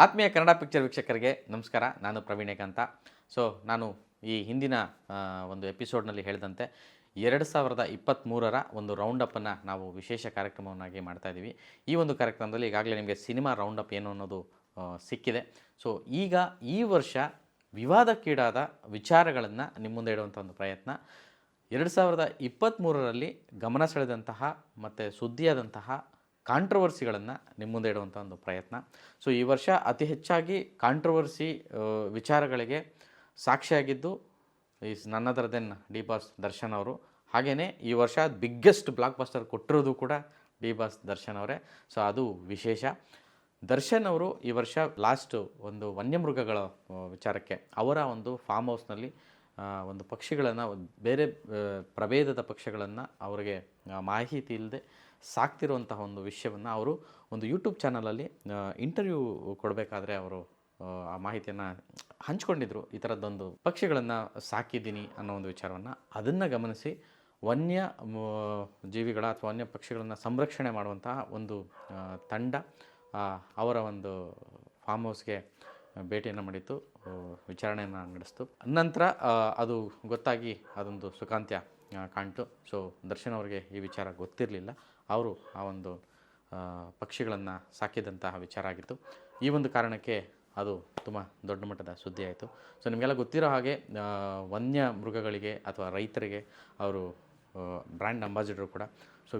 ಆತ್ಮೀಯ ಕನ್ನಡ ಪಿಕ್ಚರ್ ವೀಕ್ಷಕರಿಗೆ ನಮಸ್ಕಾರ. ನಾನು ಪ್ರವೀಣ್ ಅಂತ. ನಾನು ಈ ಹಿಂದಿನ ಒಂದು ಎಪಿಸೋಡ್ನಲ್ಲಿ ಹೇಳಿದಂತೆ 2023ರ ಒಂದು ರೌಂಡಪ್ಪನ್ನು ನಾವು ವಿಶೇಷ ಕಾರ್ಯಕ್ರಮವನ್ನಾಗಿ ಮಾಡ್ತಾಯಿದ್ದೀವಿ. ಈ ಒಂದು ಕಾರ್ಯಕ್ರಮದಲ್ಲಿ ಈಗಾಗಲೇ ನಿಮಗೆ ಸಿನಿಮಾ ರೌಂಡಪ್ ಏನು ಅನ್ನೋದು ಸಿಕ್ಕಿದೆ. ಈಗ ಈ ವರ್ಷ ವಿವಾದಕ್ಕೀಡಾದ ವಿಚಾರಗಳನ್ನು ನಿಮ್ಮ ಮುಂದೆ ಇಡುವಂಥ ಒಂದು ಪ್ರಯತ್ನ. 2023ರಲ್ಲಿ ಗಮನ ಸೆಳೆದಂತಹ ಮತ್ತು ಸುದ್ದಿಯಾದಂತಹ ಕಾಂಟ್ರವರ್ಸಿಗಳನ್ನು ನಿಮ್ಮ ಮುಂದೆ ಇಡುವಂಥ ಒಂದು ಪ್ರಯತ್ನ. ಈ ವರ್ಷ ಅತಿ ಹೆಚ್ಚಾಗಿ ಕಾಂಟ್ರವರ್ಸಿ ವಿಚಾರಗಳಿಗೆ ಸಾಕ್ಷಿಯಾಗಿದ್ದು is none other than D Boss Darshan ಅವರು. ಹಾಗೆಯೇ ಈ ವರ್ಷ ಬಿಗ್ಗೆಸ್ಟ್ ಬ್ಲಾಕ್ ಬಸ್ಟರ್ ಕೊಟ್ಟಿರೋದು ಕೂಡ ಡಿ ಬಾಸ್ ದರ್ಶನ್ ಅವರೇ. ಅದು ವಿಶೇಷ. ದರ್ಶನ್ ಅವರು ಈ ವರ್ಷ ಲಾಸ್ಟ್ ಒಂದು ವನ್ಯಮೃಗಗಳ ವಿಚಾರಕ್ಕೆ ಅವರ ಒಂದು ಫಾರ್ಮ್ ಹೌಸ್ನಲ್ಲಿ ಒಂದು ಪಕ್ಷಿಗಳನ್ನು, ಬೇರೆ ಪ್ರಭೇದದ ಪಕ್ಷಿಗಳನ್ನು ಅವರಿಗೆ ಮಾಹಿತಿ ಇಲ್ಲದೆ ಸಾಕ್ತಿರುವಂತಹ ಒಂದು ವಿಷಯವನ್ನು ಅವರು ಒಂದು ಯೂಟ್ಯೂಬ್ ಚಾನಲಲ್ಲಿ ಇಂಟರ್ವ್ಯೂ ಕೊಡಬೇಕಾದ್ರೆ ಅವರು ಆ ಮಾಹಿತಿಯನ್ನು ಹಂಚ್ಕೊಂಡಿದ್ರು. ಈ ಥರದ್ದೊಂದು ಪಕ್ಷಿಗಳನ್ನು ಸಾಕಿದ್ದೀನಿ ಅನ್ನೋ ಒಂದು ವಿಚಾರವನ್ನು, ಅದನ್ನು ಗಮನಿಸಿ ವನ್ಯ ಜೀವಿಗಳ ಅಥವಾ ವನ್ಯ ಪಕ್ಷಿಗಳನ್ನು ಸಂರಕ್ಷಣೆ ಮಾಡುವಂತಹ ಒಂದು ತಂಡ ಅವರ ಒಂದು ಫಾರ್ಮ್ ಹೌಸ್ಗೆ ಭೇಟಿಯನ್ನು ಮಾಡಿತ್ತು, ವಿಚಾರಣೆಯನ್ನು ನಡೆಸ್ತು. ನಂತರ ಅದು ಗೊತ್ತಾಗಿ ಅದೊಂದು ಸುಖಾಂತ್ಯ ಕಾಣ್ತು. ದರ್ಶನ್ ಅವರಿಗೆ ಈ ವಿಚಾರ ಗೊತ್ತಿರಲಿಲ್ಲ. ಅವರು ಆ ಒಂದು ಪಕ್ಷಿಗಳನ್ನು ಸಾಕಿದಂತಹ ವಿಚಾರ ಆಗಿತ್ತು. ಈ ಒಂದು ಕಾರಣಕ್ಕೆ ಅದು ತುಂಬ ದೊಡ್ಡ ಮಟ್ಟದ ಸುದ್ದಿ ಆಯಿತು. ನಿಮಗೆಲ್ಲ ಗೊತ್ತಿರೋ ಹಾಗೆ ವನ್ಯ ಮೃಗಗಳಿಗೆ ಅಥವಾ ರೈತರಿಗೆ ಅವರು ಬ್ರ್ಯಾಂಡ್ ಅಂಬಾಸಿಡರ್ ಕೂಡ.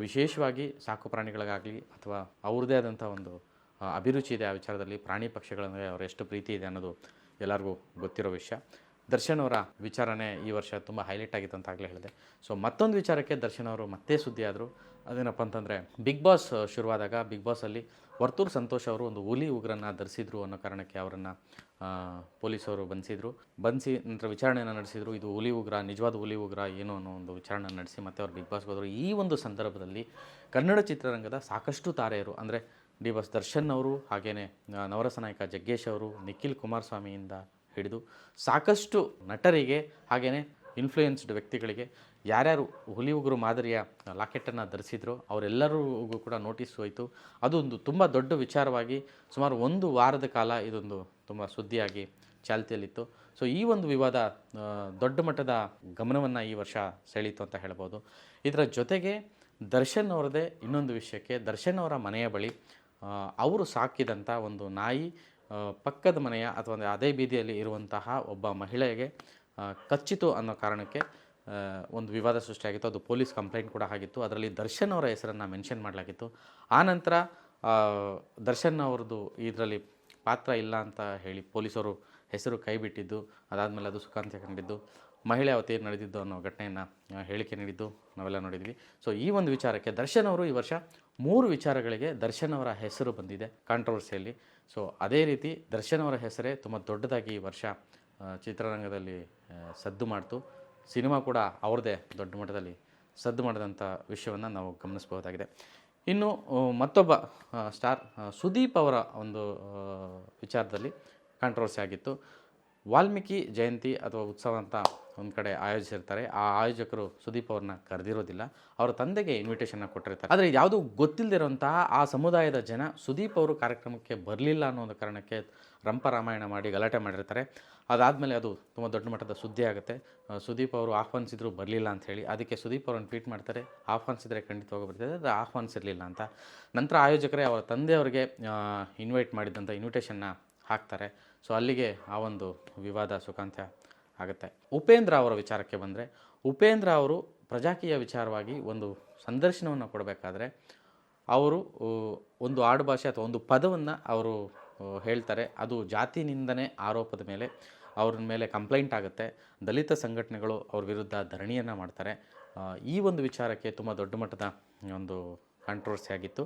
ವಿಶೇಷವಾಗಿ ಸಾಕು ಪ್ರಾಣಿಗಳಿಗಾಗಲಿ ಅಥವಾ ಅವ್ರದ್ದೇ ಆದಂಥ ಒಂದು ಅಭಿರುಚಿ ಇದೆ ಆ ವಿಚಾರದಲ್ಲಿ. ಪ್ರಾಣಿ ಪಕ್ಷಿಗಳಂದರೆ ಅವ್ರ ಎಷ್ಟು ಪ್ರೀತಿ ಇದೆ ಅನ್ನೋದು ಎಲ್ಲರಿಗೂ ಗೊತ್ತಿರೋ ವಿಷಯ. ದರ್ಶನ್ ಅವರ ವಿಚಾರನೇ ಈ ವರ್ಷ ತುಂಬ ಹೈಲೈಟ್ ಆಗಿತ್ತು ಅಂತ ಆಗಲೇ ಹೇಳಿದೆ. ಮತ್ತೊಂದು ವಿಚಾರಕ್ಕೆ ದರ್ಶನ್ ಅವರು ಮತ್ತೆ ಸುದ್ದಿ ಆದರು. ಅದೇನಪ್ಪ ಅಂತಂದರೆ, ಬಿಗ್ ಬಾಸ್ ಶುರುವಾದಾಗ ಬಿಗ್ ಬಾಸಲ್ಲಿ ವರ್ತೂರು ಸಂತೋಷ್ ಅವರು ಒಂದು ಹುಲಿ ಉಗ್ರನ್ನು ಧರಿಸಿದ್ರು ಅನ್ನೋ ಕಾರಣಕ್ಕೆ ಅವರನ್ನು ಪೊಲೀಸವರು ಬಂಧಿಸಿ ನಂತರ ವಿಚಾರಣೆಯನ್ನು ನಡೆಸಿದರು. ಇದು ಹುಲಿ ಉಗ್ರ, ನಿಜವಾದ ಹುಲಿ ಉಗ್ರ ಏನು ಅನ್ನೋ ಒಂದು ವಿಚಾರಣೆ ನಡೆಸಿ ಮತ್ತೆ ಅವರು ಬಿಗ್ ಬಾಸ್ಗೆ ಹೋದರು. ಈ ಒಂದು ಸಂದರ್ಭದಲ್ಲಿ ಕನ್ನಡ ಚಿತ್ರರಂಗದ ಸಾಕಷ್ಟು ತಾರೆಯರು, ಅಂದರೆ ಡಿ ಬಾಸ್ ದರ್ಶನ್ ಅವರು, ಹಾಗೆಯೇ ನವರಸ ನಾಯಕ ಜಗ್ಗೇಶ್ ಅವರು, ನಿಖಿಲ್ ಕುಮಾರಸ್ವಾಮಿಯಿಂದ ಹಿಡಿದು ಸಾಕಷ್ಟು ನಟರಿಗೆ, ಹಾಗೆಯೇ ಇನ್ಫ್ಲೂಯೆನ್ಸ್ಡ್ ವ್ಯಕ್ತಿಗಳಿಗೆ ಯಾರ್ಯಾರು ಹುಲಿ ಉಗುರು ಮಾದರಿಯ ಲಾಕೆಟನ್ನು ಧರಿಸಿದ್ರು ಅವರೆಲ್ಲರಿಗೂ ಕೂಡ ನೋಟಿಸ್ ಹೋಯಿತು. ಅದೊಂದು ತುಂಬ ದೊಡ್ಡ ವಿಚಾರವಾಗಿ ಸುಮಾರು ಒಂದು ವಾರದ ಕಾಲ ಇದೊಂದು ತುಂಬ ಸುದ್ದಿಯಾಗಿ ಚಾಲ್ತಿಯಲ್ಲಿತ್ತು. ಈ ಒಂದು ವಿವಾದ ದೊಡ್ಡ ಮಟ್ಟದ ಗಮನವನ್ನು ಈ ವರ್ಷ ಸೆಳೀತು ಅಂತ ಹೇಳ್ಬೋದು. ಇದರ ಜೊತೆಗೆ ದರ್ಶನ್ ಅವರದೇ ಇನ್ನೊಂದು ವಿಷಯಕ್ಕೆ, ದರ್ಶನ್ ಅವರ ಮನೆಯ ಬಳಿ ಅವರು ಸಾಕಿದಂಥ ಒಂದು ನಾಯಿ ಪಕ್ಕದ ಮನೆಯ ಅಥವಾ ಅದೇ ಬೀದಿಯಲ್ಲಿ ಇರುವಂತಹ ಒಬ್ಬ ಮಹಿಳೆಗೆ ಕಚ್ಚಿತು ಅನ್ನೋ ಕಾರಣಕ್ಕೆ ಒಂದು ವಿವಾದ ಸೃಷ್ಟಿಯಾಗಿತ್ತು. ಅದು ಪೊಲೀಸ್ ಕಂಪ್ಲೇಂಟ್ ಕೂಡ ಆಗಿತ್ತು. ಅದರಲ್ಲಿ ದರ್ಶನ್ ಅವರ ಹೆಸರನ್ನು ಮೆನ್ಷನ್ ಮಾಡಲಾಗಿತ್ತು. ಆನಂತರ ದರ್ಶನ್ ಅವ್ರದ್ದು ಇದರಲ್ಲಿ ಪಾತ್ರ ಇಲ್ಲ ಅಂತ ಹೇಳಿ ಪೊಲೀಸರು ಹೆಸರು ಕೈ ಬಿಟ್ಟಿದ್ದು, ಅದಾದಮೇಲೆ ಅದು ಸುಖಾಂತ್ಯ ಕಂಡಿದ್ದು, ಮಹಿಳೆ ಅವತ್ತೇ ನಡೆದಿದ್ದು ಅನ್ನೋ ಘಟನೆಯನ್ನು ಹೇಳಿಕೆ ನೀಡಿದ್ದು ನಾವೆಲ್ಲ ನೋಡಿದ್ವಿ. ಈ ಒಂದು ವಿಚಾರಕ್ಕೆ ದರ್ಶನ್ ಅವರು ಈ ವರ್ಷ 3 ವಿಚಾರಗಳಿಗೆ ದರ್ಶನ್ ಅವರ ಹೆಸರು ಬಂದಿದೆ ಕಾಂಟ್ರವರ್ಸಿಯಲ್ಲಿ. ಅದೇ ರೀತಿ ದರ್ಶನ್ ಅವರ ಹೆಸರೇ ತುಂಬ ದೊಡ್ಡದಾಗಿ ಈ ವರ್ಷ ಚಿತ್ರರಂಗದಲ್ಲಿ ಸದ್ದು ಮಾಡ್ತು. ಸಿನಿಮಾ ಕೂಡ ಅವ್ರದ್ದೇ ದೊಡ್ಡ ಮಟ್ಟದಲ್ಲಿ ಸದ್ದು ಮಾಡಿದಂಥ ವಿಷಯವನ್ನು ನಾವು ಗಮನಿಸಬಹುದಾಗಿದೆ. ಇನ್ನು ಮತ್ತೊಬ್ಬ ಸ್ಟಾರ್ ಸುದೀಪ್ ಅವರ ಒಂದು ವಿಚಾರದಲ್ಲಿ ಕಾಂಟ್ರವರ್ಸಿ ಆಗಿತ್ತು. ವಾಲ್ಮೀಕಿ ಜಯಂತಿ ಅಥವಾ ಉತ್ಸವ ಅಂತ ಒಂದು ಕಡೆ ಆಯೋಜಿಸಿರ್ತಾರೆ. ಆ ಆಯೋಜಕರು ಸುದೀಪ್ ಅವ್ರನ್ನ ಕರೆದಿರೋದಿಲ್ಲ, ಅವರ ತಂದೆಗೆ ಇನ್ವಿಟೇಷನ್ನ ಕೊಟ್ಟಿರ್ತಾರೆ. ಆದರೆ ಯಾವುದೂ ಗೊತ್ತಿಲ್ಲದಿರುವಂತಹ ಆ ಸಮುದಾಯದ ಜನ ಸುದೀಪ್ ಅವರು ಕಾರ್ಯಕ್ರಮಕ್ಕೆ ಬರಲಿಲ್ಲ ಅನ್ನೋ ಒಂದು ಕಾರಣಕ್ಕೆ ರಂಪರಾಮಾಯಣ ಮಾಡಿ ಗಲಾಟೆ ಮಾಡಿರ್ತಾರೆ. ಅದಾದಮೇಲೆ ಅದು ತುಂಬ ದೊಡ್ಡ ಮಟ್ಟದ ಸುದ್ದಿ ಆಗುತ್ತೆ. ಸುದೀಪ್ ಅವರು ಆಹ್ವಾನಿಸಿದ್ರು ಬರಲಿಲ್ಲ ಅಂಥೇಳಿ. ಅದಕ್ಕೆ ಸುದೀಪ್ ಅವರನ್ನು ಟ್ವೀಟ್ ಮಾಡ್ತಾರೆ, ಆಹ್ವಾನಿಸಿದರೆ ಖಂಡಿತವಾಗಿ ಬರ್ತಿದೆ, ಅದು ಆಹ್ವಾನಿಸಿರಲಿಲ್ಲ ಅಂತ. ನಂತರ ಆಯೋಜಕರೇ ಅವರ ತಂದೆಯವರಿಗೆ ಇನ್ವೈಟ್ ಮಾಡಿದಂಥ ಇನ್ವಿಟೇಷನ್ನ ಹಾಕ್ತಾರೆ. ಅಲ್ಲಿಗೆ ಆ ಒಂದು ವಿವಾದ ಸುಖಾಂತ್ಯ ಆಗುತ್ತೆ. ಉಪೇಂದ್ರ ಅವರ ವಿಚಾರಕ್ಕೆ ಬಂದರೆ, ಉಪೇಂದ್ರ ಅವರು ಪ್ರಜಾಕೀಯ ವಿಚಾರವಾಗಿ ಒಂದು ಸಂದರ್ಶನವನ್ನು ಕೊಡಬೇಕಾದ್ರೆ ಅವರು ಒಂದು ಆಡುಭಾಷೆ ಅಥವಾ ಒಂದು ಪದವನ್ನು ಅವರು ಹೇಳ್ತಾರೆ. ಅದು ಜಾತಿ ನಿಂದನೆ ಆರೋಪದ ಮೇಲೆ ಅವ್ರ ಮೇಲೆ ಕಂಪ್ಲೇಂಟ್ ಆಗುತ್ತೆ. ದಲಿತ ಸಂಘಟನೆಗಳು ಅವ್ರ ವಿರುದ್ಧ ಧರಣಿಯನ್ನು ಮಾಡ್ತಾರೆ. ಈ ಒಂದು ವಿಚಾರಕ್ಕೆ ತುಂಬ ದೊಡ್ಡ ಮಟ್ಟದ ಒಂದು ಕಾಂಟ್ರವರ್ಸಿ ಆಗಿತ್ತು.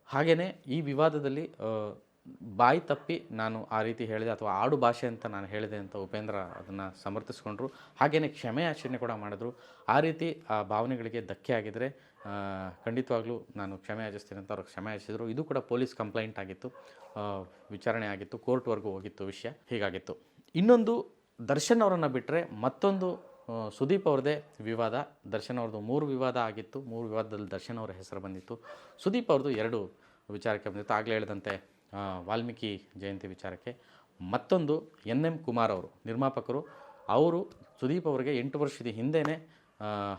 ಹಾಗೆಯೇ ಈ ವಿವಾದದಲ್ಲಿ ಬಾಯಿ ತಪ್ಪಿ ನಾನು ಆ ರೀತಿ ಹೇಳಿದೆ ಅಥವಾ ಆಡು ಭಾಷೆ ಅಂತ ನಾನು ಹೇಳಿದೆ ಅಂತ ಉಪೇಂದ್ರ ಅದನ್ನು ಸಮರ್ಥಿಸ್ಕೊಂಡ್ರು. ಹಾಗೆಯೇ ಕ್ಷಮೆ ಯಾಚನೆ ಕೂಡ ಮಾಡಿದ್ರು. ಆ ರೀತಿ ಆ ಭಾವನೆಗಳಿಗೆ ಧಕ್ಕೆ ಆಗಿದ್ದರೆ ಖಂಡಿತವಾಗ್ಲೂ ನಾನು ಕ್ಷಮೆ ಯಾಚಿಸ್ತೀನಿ ಅಂತ ಅವ್ರಿಗೆ ಕ್ಷಮೆ ಯಾಚಿಸಿದ್ರು. ಇದು ಕೂಡ ಪೊಲೀಸ್ ಕಂಪ್ಲೇಂಟ್ ಆಗಿತ್ತು, ವಿಚಾರಣೆ ಆಗಿತ್ತು, ಕೋರ್ಟ್ವರೆಗೂ ಹೋಗಿತ್ತು ವಿಷಯ. ಹೀಗಾಗಿತ್ತು. ಇನ್ನೊಂದು ದರ್ಶನ್ ಅವರನ್ನು ಬಿಟ್ಟರೆ ಮತ್ತೊಂದು ಸುದೀಪ್ ಅವ್ರದ್ದೇ ವಿವಾದ. ದರ್ಶನ್ ಅವ್ರದ್ದು 3 ವಿವಾದ ಆಗಿತ್ತು. 3 ವಿವಾದದಲ್ಲಿ ದರ್ಶನ್ ಅವರ ಹೆಸರು ಬಂದಿತ್ತು. ಸುದೀಪ್ ಅವ್ರದ್ದು 2 ವಿಚಾರಕ್ಕೆ ಬಂದಿತ್ತು. ಆಗಲೇ ಹೇಳಿದಂತೆ ವಾಲ್ಮೀಕಿ ಜಯಂತಿ ವಿಚಾರಕ್ಕೆ. ಮತ್ತೊಂದು ಎನ್ ಕುಮಾರ್ ಅವರು ನಿರ್ಮಾಪಕರು, ಅವರು ಸುದೀಪ್ ಅವರಿಗೆ 8 ವರ್ಷದ ಹಿಂದೆಯೇ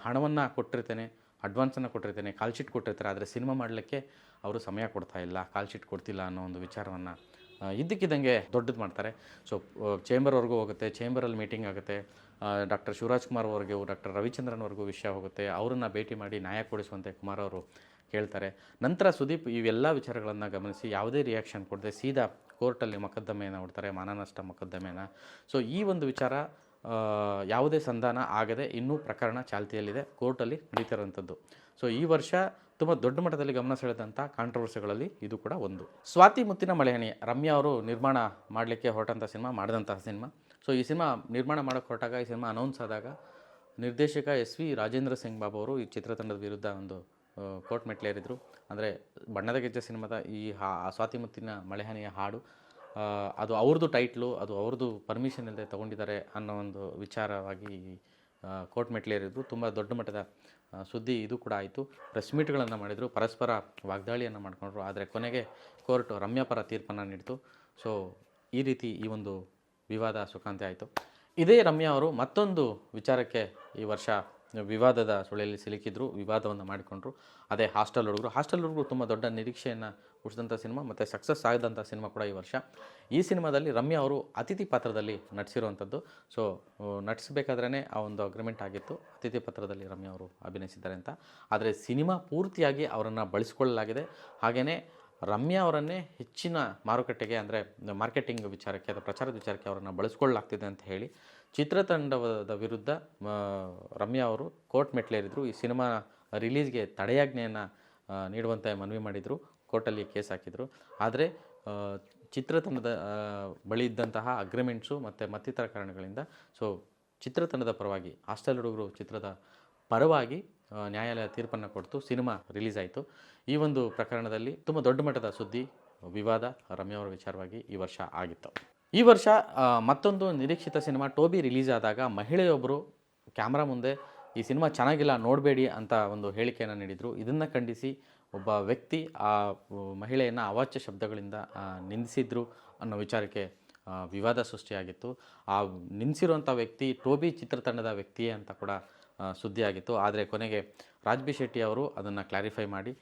ಹಣವನ್ನು ಕೊಟ್ಟಿರ್ತೇನೆ, ಅಡ್ವಾನ್ಸನ್ನು ಕೊಟ್ಟಿರ್ತೇನೆ, ಕಾಲ್ ಶೀಟ್ ಕೊಟ್ಟಿರ್ತಾರೆ, ಆದರೆ ಸಿನಿಮಾ ಮಾಡಲಿಕ್ಕೆ ಅವರು ಸಮಯ ಕೊಡ್ತಾ ಇಲ್ಲ, ಕಾಲ್ ಶೀಟ್ ಕೊಡ್ತಿಲ್ಲ ಅನ್ನೋ ಒಂದು ವಿಚಾರವನ್ನು ಇದ್ದಕ್ಕಿದ್ದಂಗೆ ದೊಡ್ಡದು ಮಾಡ್ತಾರೆ. ಸೊ ಚೇಂಬರ್ವರೆಗೂ ಹೋಗುತ್ತೆ, ಚೇಂಬರಲ್ಲಿ ಮೀಟಿಂಗ್ ಆಗುತ್ತೆ, ಡಾಕ್ಟರ್ ಶಿವರಾಜ್ ಕುಮಾರ್ ಅವ್ರಿಗೂ ಡಾಕ್ಟರ್ ರವಿಚಂದ್ರನ್ವರೆಗೂ ವಿಷಯ ಹೋಗುತ್ತೆ. ಅವರನ್ನು ಭೇಟಿ ಮಾಡಿ ನ್ಯಾಯ ಕೊಡಿಸುವಂತೆ ಕುಮಾರ್ ಅವರು ಕೇಳ್ತಾರೆ. ನಂತರ ಸುದೀಪ್ ಇವೆಲ್ಲ ವಿಚಾರಗಳನ್ನು ಗಮನಿಸಿ ಯಾವುದೇ ರಿಯಾಕ್ಷನ್ ಕೊಡದೆ ಸೀದಾ ಕೋರ್ಟಲ್ಲಿ ಮೊಕದ್ದಮೆಯನ್ನು ಹೂಡ್ತಾರೆ, ಮಾನನಷ್ಟ ಮೊಕದ್ದಮೆಯನ್ನು. ಸೊ ಈ ಒಂದು ವಿಚಾರ ಯಾವುದೇ ಸಂಧಾನ ಆಗದೆ ಇನ್ನೂ ಪ್ರಕರಣ ಚಾಲ್ತಿಯಲ್ಲಿದೆ, ಕೋರ್ಟಲ್ಲಿ ನಡೀತಿರೋಂಥದ್ದು. ಸೊ ಈ ವರ್ಷ ತುಂಬ ದೊಡ್ಡ ಮಟ್ಟದಲ್ಲಿ ಗಮನ ಸೆಳೆದಂಥ ಕಾಂಟ್ರವರ್ಸಿಗಳಲ್ಲಿ ಇದು ಕೂಡ ಒಂದು. ಸ್ವಾತಿ ಮುತ್ತಿನ ಮಳೆಹನಿ ರಮ್ಯಾ ಅವರು ನಿರ್ಮಾಣ ಮಾಡಲಿಕ್ಕೆ ಹೊರಟಂಥ ಸಿನಿಮಾ, ಮಾಡಿದಂತಹ ಸಿನಿಮಾ. ಸೊ ಈ ಸಿನಿಮಾ ನಿರ್ಮಾಣ ಮಾಡೋಕ್ಕೆ ಹೊರಟಾಗ, ಈ ಸಿನಿಮಾ ಅನೌನ್ಸ್ ಆದಾಗ ನಿರ್ದೇಶಕ SV ರಾಜೇಂದ್ರ ಸಿಂಗ್ ಬಾಬು ಅವರು ಈ ಚಿತ್ರತಂಡದ ವಿರುದ್ಧ ಒಂದು ಕೋರ್ಟ್ ಮೆಟ್ಲೇರಿದ್ರು. ಅಂದರೆ ಬಣ್ಣದ ಗೆಜ್ಜೆ ಸಿನಿಮಾದ ಈ ಸ್ವಾತಿ ಮುತ್ತಿನ ಮಳೆಹನಿಯ ಹಾಡು ಅದು ಅವ್ರದ್ದು ಟೈಟ್ಲು, ಅದು ಅವ್ರದ್ದು ಪರ್ಮಿಷನ್ ಇಲ್ಲದೆ ತೊಗೊಂಡಿದ್ದಾರೆ ಅನ್ನೋ ಒಂದು ವಿಚಾರವಾಗಿ ಕೋರ್ಟ್ ಮೆಟ್ಲೇರಿದ್ರು. ತುಂಬ ದೊಡ್ಡ ಮಟ್ಟದ ಸುದ್ದಿ ಇದು ಕೂಡ ಆಯಿತು. ಪ್ರೆಸ್ ಮೀಟ್ಗಳನ್ನು ಮಾಡಿದರು, ಪರಸ್ಪರ ವಾಗ್ದಾಳಿಯನ್ನು ಮಾಡಿಕೊಂಡ್ರು. ಆದರೆ ಕೊನೆಗೆ ಕೋರ್ಟ್ ರಮ್ಯಾ ಪರ ತೀರ್ಪನ್ನು ನೀಡಿತು. ಸೊ ಈ ರೀತಿ ಈ ಒಂದು ವಿವಾದ ಸುಖಾಂತ್ಯ ಆಯಿತು. ಇದೇ ರಮ್ಯಾ ಅವರು ಮತ್ತೊಂದು ವಿಚಾರಕ್ಕೆ ಈ ವರ್ಷ ವಿವಾದದ ಸುಳಿಯಲ್ಲಿ ಸಿಲುಕಿದ್ರು, ವಿವಾದವನ್ನು ಮಾಡಿಕೊಂಡ್ರು. ಅದೇ ಹಾಸ್ಟೆಲ್ ಹುಡುಗರು ತುಂಬ ದೊಡ್ಡ ನಿರೀಕ್ಷೆಯನ್ನು ಹುಟ್ಟಿಸಿದಂಥ ಸಿನಿಮಾ ಮತ್ತು ಸಕ್ಸಸ್ ಆಗಿದಂಥ ಸಿನಿಮಾ ಕೂಡ ಈ ವರ್ಷ. ಈ ಸಿನಿಮಾದಲ್ಲಿ ರಮ್ಯಾ ಅವರು ಅತಿಥಿ ಪಾತ್ರದಲ್ಲಿ ನಟಿಸಿರುವಂಥದ್ದು. ಸೊ ನಟಿಸಬೇಕಾದ್ರೇ ಆ ಒಂದು ಅಗ್ರಿಮೆಂಟ್ ಆಗಿತ್ತು, ಅತಿಥಿ ಪಾತ್ರದಲ್ಲಿ ರಮ್ಯಾ ಅವರು ಅಭಿನಯಿಸಿದ್ದಾರೆ ಅಂತ. ಆದರೆ ಸಿನಿಮಾ ಪೂರ್ತಿಯಾಗಿ ಅವರನ್ನು ಬಳಸಿಕೊಳ್ಳಲಾಗಿದೆ. ಹಾಗೆಯೇ ರಮ್ಯಾ ಅವರನ್ನೇ ಹೆಚ್ಚಿನ ಮಾರುಕಟ್ಟೆಗೆ, ಅಂದರೆ ಮಾರ್ಕೆಟಿಂಗ್ ವಿಚಾರಕ್ಕೆ ಅಥವಾ ಪ್ರಚಾರದ ವಿಚಾರಕ್ಕೆ ಅವರನ್ನು ಬಳಸ್ಕೊಳ್ಳಲಾಗ್ತಿದೆ ಅಂತ ಹೇಳಿ ಚಿತ್ರತಂಡದ ವಿರುದ್ಧ ರಮ್ಯಾ ಅವರು ಕೋರ್ಟ್ ಮೆಟ್ಲೇರಿದ್ರು. ಈ ಸಿನಿಮಾ ರಿಲೀಸ್ಗೆ ತಡೆಯಾಜ್ಞೆಯನ್ನು ನೀಡುವಂತೆ ಮನವಿ ಮಾಡಿದರು, ಕೋರ್ಟಲ್ಲಿ ಕೇಸ್ ಹಾಕಿದರು. ಆದರೆ ಚಿತ್ರತಂಡದ ಬಳಿ ಇದ್ದಂತಹ ಅಗ್ರಿಮೆಂಟ್ಸು ಮತ್ತು ಮತ್ತಿತರ ಕಾರಣಗಳಿಂದ ಸೊ ಚಿತ್ರತಂಡದ ಪರವಾಗಿ, ಹಾಸ್ಟೆಲ್ ಹುಡುಗರು ಚಿತ್ರದ ಪರವಾಗಿ ನ್ಯಾಯಾಲಯ ತೀರ್ಪನ್ನು ಕೊಡ್ತು, ಸಿನಿಮಾ ರಿಲೀಸ್ ಆಯಿತು. ಈ ಒಂದು ಪ್ರಕರಣದಲ್ಲಿ ತುಂಬ ದೊಡ್ಡ ಮಟ್ಟದ ಸುದ್ದಿ, ವಿವಾದ ರಮ್ಯಾ ಅವರ ವಿಚಾರವಾಗಿ ಈ ವರ್ಷ ಆಗಿತ್ತು. ಈ ವರ್ಷ ಮತ್ತೊಂದು ನಿರೀಕ್ಷಿತ ಸಿನಿಮಾ ಟೋಬಿ ರಿಲೀಸ್ ಆದಾಗ ಮಹಿಳೆಯೊಬ್ಬರು ಕ್ಯಾಮ್ರಾ ಮುಂದೆ ಈ ಸಿನಿಮಾ ಚೆನ್ನಾಗಿಲ್ಲ, ನೋಡಬೇಡಿ ಅಂತ ಒಂದು ಹೇಳಿಕೆಯನ್ನು ನೀಡಿದರು. ಇದನ್ನು ಖಂಡಿಸಿ ಒಬ್ಬ ವ್ಯಕ್ತಿ ಆ ಮಹಿಳೆಯನ್ನು ಅವಾಚ್ಯ ಶಬ್ದಗಳಿಂದ ನಿಂದಿಸಿದ್ರು ಅನ್ನೋ ವಿಚಾರಕ್ಕೆ ವಿವಾದ ಸೃಷ್ಟಿಯಾಗಿತ್ತು. ಆ ನಿಂದಿಸಿರುವಂಥ ವ್ಯಕ್ತಿ ಟೋಬಿ ಚಿತ್ರತಂಡದ ವ್ಯಕ್ತಿಯೇ ಅಂತ ಕೂಡ ಸುದ್ದಿಯಾಗಿತ್ತು. ಆದರೆ ಕೊನೆಗೆ ರಾಜ್ ಬಿ ಶೆಟ್ಟಿ ಅವರು ಅದನ್ನು ಕ್ಲಾರಿಫೈ ಮಾಡಿ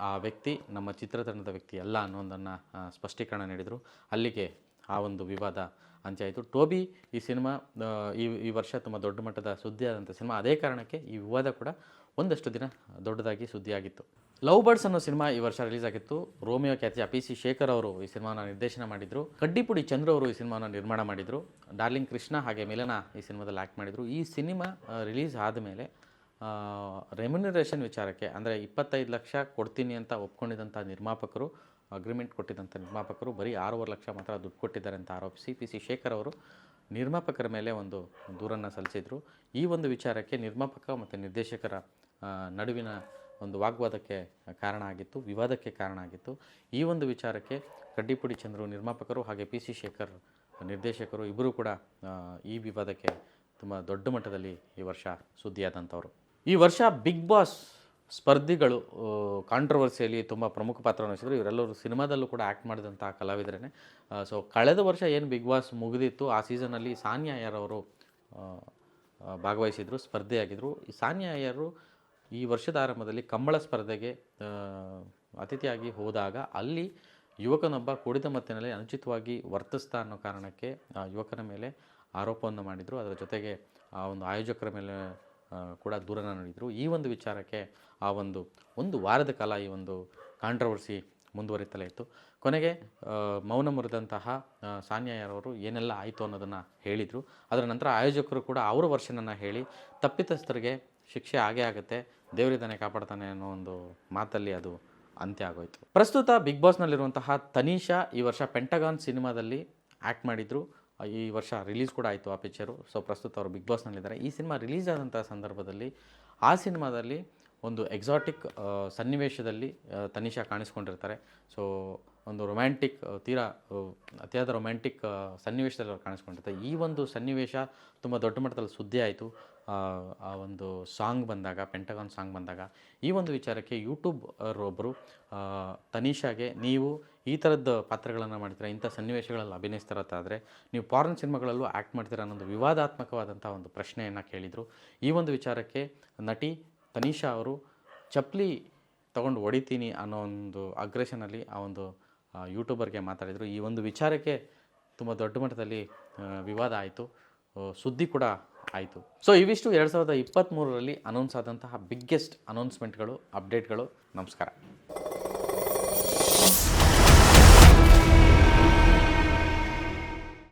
ಆ ವ್ಯಕ್ತಿ ನಮ್ಮ ಚಿತ್ರತಂಡದ ವ್ಯಕ್ತಿ ಅಲ್ಲ ಅನ್ನೋದನ್ನು ಸ್ಪಷ್ಟೀಕರಣ ನೀಡಿದರು. ಅಲ್ಲಿಗೆ ಆ ಒಂದು ವಿವಾದ ಅಂತ್ಯ ಆಯಿತು. ಟೋಬಿ ಈ ಸಿನಿಮಾ ಈ ವರ್ಷ ತುಂಬ ದೊಡ್ಡ ಮಟ್ಟದ ಸುದ್ದಿಯಾದಂಥ ಸಿನಿಮಾ. ಅದೇ ಕಾರಣಕ್ಕೆ ಈ ವಿವಾದ ಕೂಡ ಒಂದಷ್ಟು ದಿನ ದೊಡ್ಡದಾಗಿ ಸುದ್ದಿಯಾಗಿತ್ತು. ಲವ್ ಬರ್ಡ್ಸ್ ಅನ್ನೋ ಸಿನಿಮಾ ಈ ವರ್ಷ ರಿಲೀಸ್ ಆಗಿತ್ತು. ರೋಮಿಯೋ ಖ್ಯಾತಿಯ PC ಶೇಖರ್ ಅವರು ಈ ಸಿನಿಮಾನ ನಿರ್ದೇಶನ ಮಾಡಿದರು. ಕಡ್ಡಿಪುಡಿ ಚಂದ್ರು ಅವರು ಈ ಸಿನಿಮಾನ ನಿರ್ಮಾಣ ಮಾಡಿದರು. ಡಾರ್ಲಿಂಗ್ ಕೃಷ್ಣ ಹಾಗೆ ಮಿಲನ ಈ ಸಿನಿಮಾದಲ್ಲಿ ಆ್ಯಕ್ಟ್ ಮಾಡಿದರು. ಈ ಸಿನಿಮಾ ರಿಲೀಸ್ ಆದಮೇಲೆ ರೆಮ್ಯುನರೇಷನ್ ವಿಚಾರಕ್ಕೆ, ಅಂದರೆ 25 ಲಕ್ಷ ಕೊಡ್ತೀನಿ ಅಂತ ಒಪ್ಕೊಂಡಿದ್ದಂಥ ನಿರ್ಮಾಪಕರು, ಅಗ್ರಿಮೆಂಟ್ ಕೊಟ್ಟಿದ್ದಂಥ ನಿರ್ಮಾಪಕರು ಬರೀ 6.5 ಲಕ್ಷ ಮಾತ್ರ ದುಡ್ಡು ಕೊಟ್ಟಿದ್ದಾರೆ ಅಂತ ಆರೋಪಿಸಿ PC ಶೇಖರ್ ಅವರು ನಿರ್ಮಾಪಕರ ಮೇಲೆ ಒಂದು ದೂರನ್ನು ಸಲ್ಲಿಸಿದರು. ಈ ಒಂದು ವಿಚಾರಕ್ಕೆ ನಿರ್ಮಾಪಕ ಮತ್ತು ನಿರ್ದೇಶಕರ ನಡುವಿನ ಒಂದು ವಾಗ್ವಾದಕ್ಕೆ ಕಾರಣ ಆಗಿತ್ತು, ವಿವಾದಕ್ಕೆ ಕಾರಣ ಆಗಿತ್ತು. ಈ ಒಂದು ವಿಚಾರಕ್ಕೆ ಕಡ್ಡಿಪುಡಿ ಚಂದ್ರು ನಿರ್ಮಾಪಕರು ಹಾಗೆ PC ಶೇಖರ್ ನಿರ್ದೇಶಕರು ಇಬ್ಬರೂ ಕೂಡ ಈ ವಿವಾದಕ್ಕೆ ತುಂಬ ದೊಡ್ಡ ಮಟ್ಟದಲ್ಲಿ ಈ ವರ್ಷ ಸುದ್ದಿಯಾದಂಥವ್ರು. ಈ ವರ್ಷ ಬಿಗ್ ಬಾಸ್ ಸ್ಪರ್ಧಿಗಳು ಕಾಂಟ್ರವರ್ಸಿಯಲ್ಲಿ ತುಂಬ ಪ್ರಮುಖ ಪಾತ್ರವನ್ನು ವಹಿಸಿದ್ರು. ಇವರೆಲ್ಲರೂ ಸಿನಿಮಾದಲ್ಲೂ ಕೂಡ ಆ್ಯಕ್ಟ್ ಮಾಡಿದಂಥ ಕಲಾವಿದರೇ. ಸೊ ಕಳೆದ ವರ್ಷ ಏನು ಬಿಗ್ ಬಾಸ್ ಮುಗಿದಿತ್ತು, ಆ ಸೀಸನಲ್ಲಿ ಸಾನಿಯಾ ಅಯ್ಯರ್ ಅವರು ಭಾಗವಹಿಸಿದರು, ಸ್ಪರ್ಧೆಯಾಗಿದ್ದರು. ಈ ಸಾನಿಯಾ ಅಯ್ಯರು ಈ ವರ್ಷದ ಆರಂಭದಲ್ಲಿ ಕಂಬಳ ಸ್ಪರ್ಧೆಗೆ ಅತಿಥಿಯಾಗಿ ಹೋದಾಗ ಅಲ್ಲಿ ಯುವಕನೊಬ್ಬ ಕುಡಿದ ಮತ್ತಿನಲ್ಲಿ ಅನುಚಿತವಾಗಿ ವರ್ತಿಸ್ತಾ ಅನ್ನೋ ಕಾರಣಕ್ಕೆ ಯುವಕನ ಮೇಲೆ ಆರೋಪವನ್ನು ಮಾಡಿದರು. ಅದರ ಜೊತೆಗೆ ಆ ಒಂದು ಆಯೋಜಕರ ಮೇಲೆ ಕೂಡ ದೂರನ ನೀಡಿದರು. ಈ ಒಂದು ವಿಚಾರಕ್ಕೆ ಆ ಒಂದು ವಾರದ ಕಾಲ ಈ ಒಂದು ಕಾಂಟ್ರವರ್ಸಿ ಮುಂದುವರಿತಲೇ ಇತ್ತು. ಕೊನೆಗೆ ಮೌನ ಮುರಿದಂತಹ ಸಾನಿಯಾ ಅಯ್ಯರ್ ಅವರು ಏನೆಲ್ಲ ಆಯಿತು ಅನ್ನೋದನ್ನು ಹೇಳಿದರು. ಅದರ ನಂತರ ಆಯೋಜಕರು ಕೂಡ ಅವರ ವರ್ಷನನ್ನು ಹೇಳಿ ತಪ್ಪಿತಸ್ಥರಿಗೆ ಶಿಕ್ಷೆ ಆಗೇ ಆಗುತ್ತೆ, ದೇವರಿದ್ದಾನೆ ಕಾಪಾಡ್ತಾನೆ ಅನ್ನೋ ಒಂದು ಮಾತಲ್ಲಿ ಅದು ಅಂತ್ಯ ಆಗೋಯಿತು. ಪ್ರಸ್ತುತ ಬಿಗ್ ಬಾಸ್ನಲ್ಲಿರುವಂತಹ ತನಿಷಾ ಈ ವರ್ಷ ಪೆಂಟಗಾನ್ ಸಿನಿಮಾದಲ್ಲಿ ಆ್ಯಕ್ಟ್ ಮಾಡಿದರು. ಈ ವರ್ಷ ರಿಲೀಸ್ ಕೂಡ ಆಯಿತು ಆ ಪಿಕ್ಚರು. ಸೊ ಪ್ರಸ್ತುತ ಅವರು ಬಿಗ್ ಬಾಸ್ನಲ್ಲಿದ್ದಾರೆ. ಈ ಸಿನಿಮಾ ರಿಲೀಸ್ ಆದಂಥ ಸಂದರ್ಭದಲ್ಲಿ ಆ ಸಿನಿಮಾದಲ್ಲಿ ಒಂದು ಎಕ್ಸಾಟಿಕ್ ಸನ್ನಿವೇಶದಲ್ಲಿ ತನಿಷಾ ಕಾಣಿಸ್ಕೊಂಡಿರ್ತಾರೆ. ಸೊ ಒಂದು ರೊಮ್ಯಾಂಟಿಕ್, ಅತಿಯಾದ ರೊಮ್ಯಾಂಟಿಕ್ ಸನ್ನಿವೇಶದಲ್ಲಿ ಅವ್ರು ಕಾಣಿಸ್ಕೊಂಡಿರ್ತಾರೆ. ಈ ಒಂದು ಸನ್ನಿವೇಶ ತುಂಬ ದೊಡ್ಡ ಮಟ್ಟದಲ್ಲಿ ಸುದ್ದಿ ಆಯಿತು. ಆ ಒಂದು ಸಾಂಗ್ ಬಂದಾಗ, ಪೆಂಟಗಾನ್ ಸಾಂಗ್ ಬಂದಾಗ, ಈ ಒಂದು ವಿಚಾರಕ್ಕೆ ಯೂಟ್ಯೂಬ್ ಒಬ್ಬರು ತನಿಷಾಗೆ ನೀವು ಈ ಥರದ್ದು ಪಾತ್ರಗಳನ್ನು ಮಾಡ್ತೀರಾ, ಇಂಥ ಸನ್ನಿವೇಶಗಳಲ್ಲಿ ಅಭಿನಯಿಸ್ತಿರತ್ತಾದರೆ ನೀವು ಪಾರ್ನ್ ಸಿನಿಮಾಗಳಲ್ಲೂ ಆ್ಯಕ್ಟ್ ಮಾಡ್ತೀರಾ ಅನ್ನೋದು ವಿವಾದಾತ್ಮಕವಾದಂಥ ಒಂದು ಪ್ರಶ್ನೆಯನ್ನು ಕೇಳಿದರು. ಈ ಒಂದು ವಿಚಾರಕ್ಕೆ ನಟಿ ತನಿಷಾ ಅವರು ಚಪ್ಪಲಿ ತೊಗೊಂಡು ಹೊಡಿತೀನಿ ಅನ್ನೋ ಒಂದು ಅಗ್ರೆಷನಲ್ಲಿ ಆ ಒಂದು ಯೂಟ್ಯೂಬರ್ಗೆ ಮಾತಾಡಿದರು. ಈ ಒಂದು ವಿಚಾರಕ್ಕೆ ತುಂಬ ದೊಡ್ಡ ಮಟ್ಟದಲ್ಲಿ ವಿವಾದ ಆಯಿತು, ಸುದ್ದಿ ಕೂಡ ಆಯಿತು. ಸೊ ಇವಿಷ್ಟು 2023ರಲ್ಲಿ ಅನೌನ್ಸ್ ಆದಂತಹ ಬಿಗ್ಗೆಸ್ಟ್ ಅನೌನ್ಸ್ಮೆಂಟ್ಗಳು, ಅಪ್ಡೇಟ್ಗಳು. ನಮಸ್ಕಾರ.